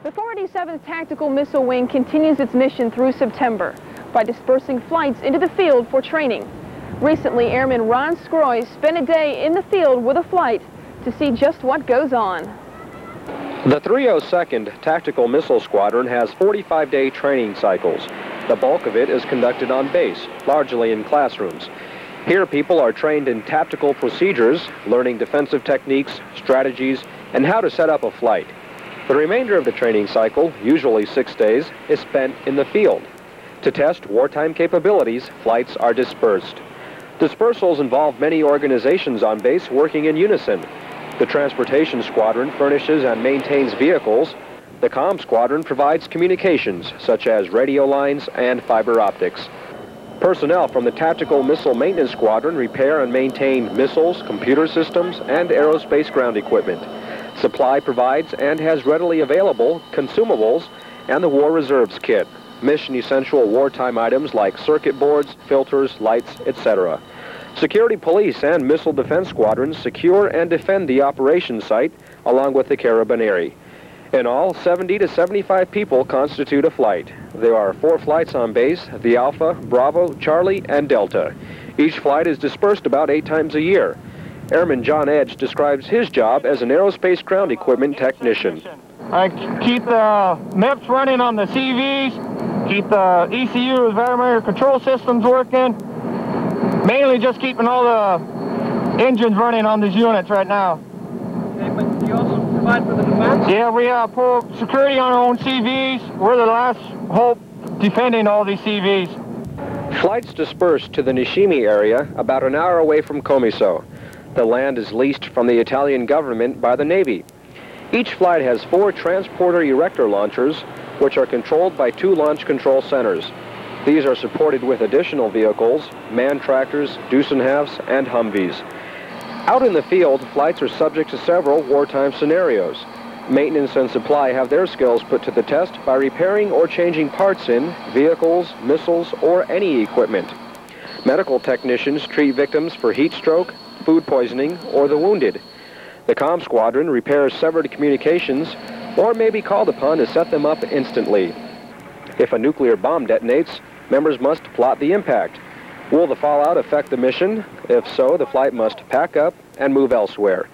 The 487th Tactical Missile Wing continues its mission through September by dispersing flights into the field for training. Recently, Airman Ron Scroy spent a day in the field with a flight to see just what goes on. The 302nd Tactical Missile Squadron has 45-day training cycles. The bulk of it is conducted on base, largely in classrooms. Here, people are trained in tactical procedures, learning defensive techniques, strategies, and how to set up a flight. The remainder of the training cycle, usually 6 days, is spent in the field. To test wartime capabilities, flights are dispersed. Dispersals involve many organizations on base working in unison. The Transportation Squadron furnishes and maintains vehicles. The Comm Squadron provides communications, such as radio lines and fiber optics. Personnel from the Tactical Missile Maintenance Squadron repair and maintain missiles, computer systems, and aerospace ground equipment. Supply provides and has readily available consumables and the War Reserves Kit, mission-essential wartime items like circuit boards, filters, lights, etc. Security Police and Missile Defense Squadrons secure and defend the operations site along with the Carabinieri. In all, 70 to 75 people constitute a flight. There are 4 flights on base, the Alpha, Bravo, Charlie, and Delta. Each flight is dispersed about 8 times a year. Airman John Edge describes his job as an aerospace ground equipment technician. I keep the MIPS running on the CVs, keep the ECU, environmental control systems working, mainly just keeping all the engines running on these units right now. Okay, but you also provide for the defense? Yeah, we pull security on our own CVs. We're the last hope defending all these CVs. Flights dispersed to the Nishimi area about an hour away from Comiso. The land is leased from the Italian government by the Navy. Each flight has 4 transporter erector launchers, which are controlled by 2 launch control centers. These are supported with additional vehicles, manned tractors, deuce-and-halves, and Humvees. Out in the field, flights are subject to several wartime scenarios. Maintenance and supply have their skills put to the test by repairing or changing parts in vehicles, missiles, or any equipment. Medical technicians treat victims for heat stroke, food poisoning, or the wounded. The Comm Squadron repairs severed communications or may be called upon to set them up instantly. If a nuclear bomb detonates, members must plot the impact. Will the fallout affect the mission? If so, the flight must pack up and move elsewhere.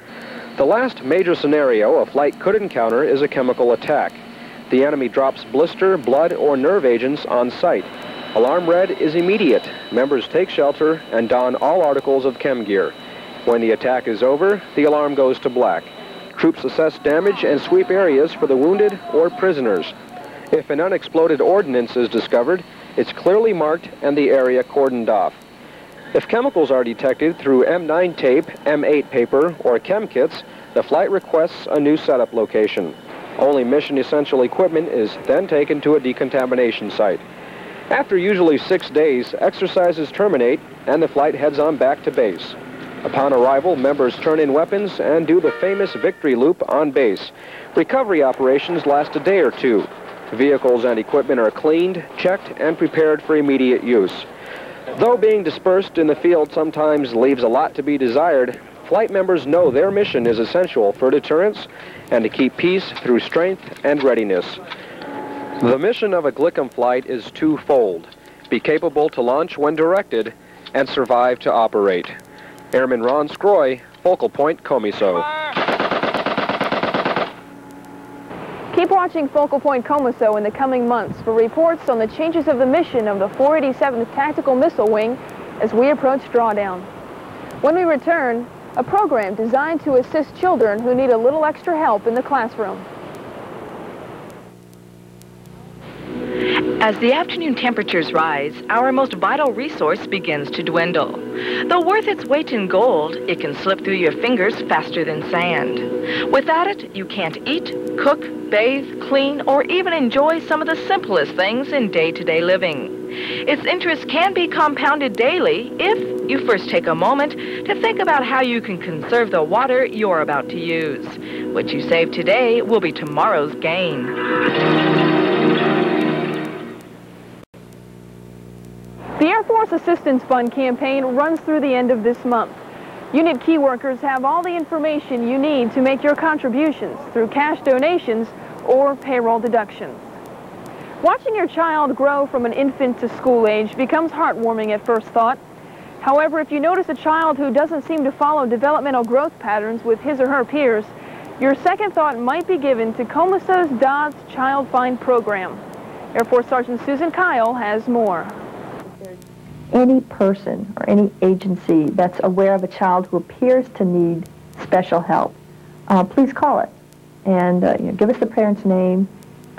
The last major scenario a flight could encounter is a chemical attack. The enemy drops blister, blood, or nerve agents on site. Alarm red is immediate. Members take shelter and don all articles of chem gear. When the attack is over, the alarm goes to black. Troops assess damage and sweep areas for the wounded or prisoners. If an unexploded ordnance is discovered, it's clearly marked and the area cordoned off. If chemicals are detected through M9 tape, M8 paper, or chem kits, the flight requests a new setup location. Only mission-essential equipment is then taken to a decontamination site. After usually 6 days, exercises terminate and the flight heads on back to base. Upon arrival, members turn in weapons and do the famous victory loop on base. Recovery operations last a day or 2. Vehicles and equipment are cleaned, checked, and prepared for immediate use. Though being dispersed in the field sometimes leaves a lot to be desired, flight members know their mission is essential for deterrence and to keep peace through strength and readiness. The mission of a GLCM flight is twofold: be capable to launch when directed and survive to operate. Airman Ron Scroy, Focal Point, Comiso. Keep watching Focal Point Comiso in the coming months for reports on the changes of the mission of the 487th Tactical Missile Wing as we approach drawdown. When we return, a program designed to assist children who need a little extra help in the classroom. As the afternoon temperatures rise, our most vital resource begins to dwindle. Though worth its weight in gold, it can slip through your fingers faster than sand. Without it, you can't eat, cook, bathe, clean, or even enjoy some of the simplest things in day-to-day living. Its interest can be compounded daily if you first take a moment to think about how you can conserve the water you're about to use. What you save today will be tomorrow's gain. The Air Force Assistance Fund campaign runs through the end of this month. Unit key workers have all the information you need to make your contributions through cash donations or payroll deductions. Watching your child grow from an infant to school age becomes heartwarming at first thought. However, if you notice a child who doesn't seem to follow developmental growth patterns with his or her peers, your second thought might be given to Comiso's DODDS Child Find program. Air Force Sergeant Susan Kyle has more. Any person or any agency that's aware of a child who appears to need special help, please call it and give us the parent's name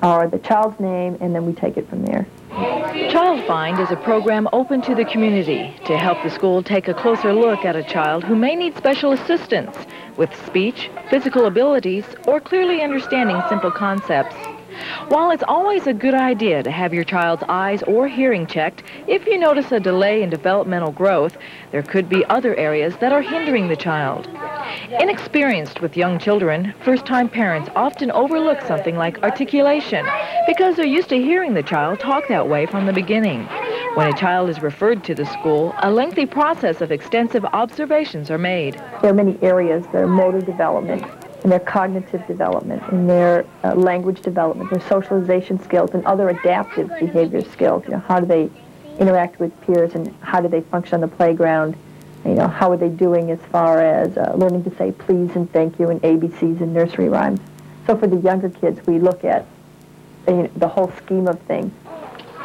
or the child's name, and then we take it from there. Child Find is a program open to the community to help the school take a closer look at a child who may need special assistance with speech, physical abilities, or clearly understanding simple concepts. While it's always a good idea to have your child's eyes or hearing checked, if you notice a delay in developmental growth, there could be other areas that are hindering the child. Inexperienced with young children, first-time parents often overlook something like articulation because they're used to hearing the child talk that way from the beginning. When a child is referred to the school, a lengthy process of extensive observations are made. There are many areas, their motor development, and their cognitive development, and their language development, their socialization skills, and other adaptive behavior skills. How do they interact with peers, and how do they function on the playground? How are they doing as far as learning to say please and thank you and ABCs and nursery rhymes? So for the younger kids, we look at the whole scheme of things.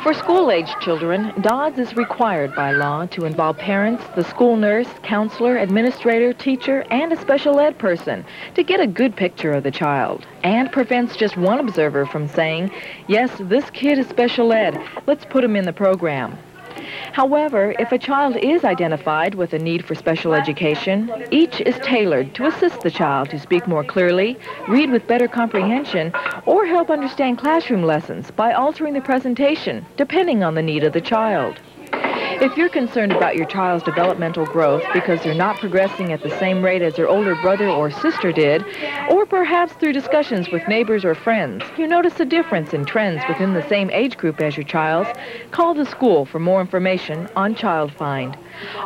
For school-aged children, DODDS is required by law to involve parents, the school nurse, counselor, administrator, teacher, and a special ed person to get a good picture of the child, and prevents just one observer from saying, yes, this kid is special ed, let's put him in the program. However, if a child is identified with a need for special education, each is tailored to assist the child to speak more clearly, read with better comprehension, or help understand classroom lessons by altering the presentation, depending on the need of the child. If you're concerned about your child's developmental growth because they're not progressing at the same rate as their older brother or sister did, or perhaps through discussions with neighbors or friends, you notice a difference in trends within the same age group as your child's, call the school for more information on Child Find.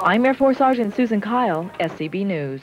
I'm Air Force Sergeant Susan Kyle, SCB News.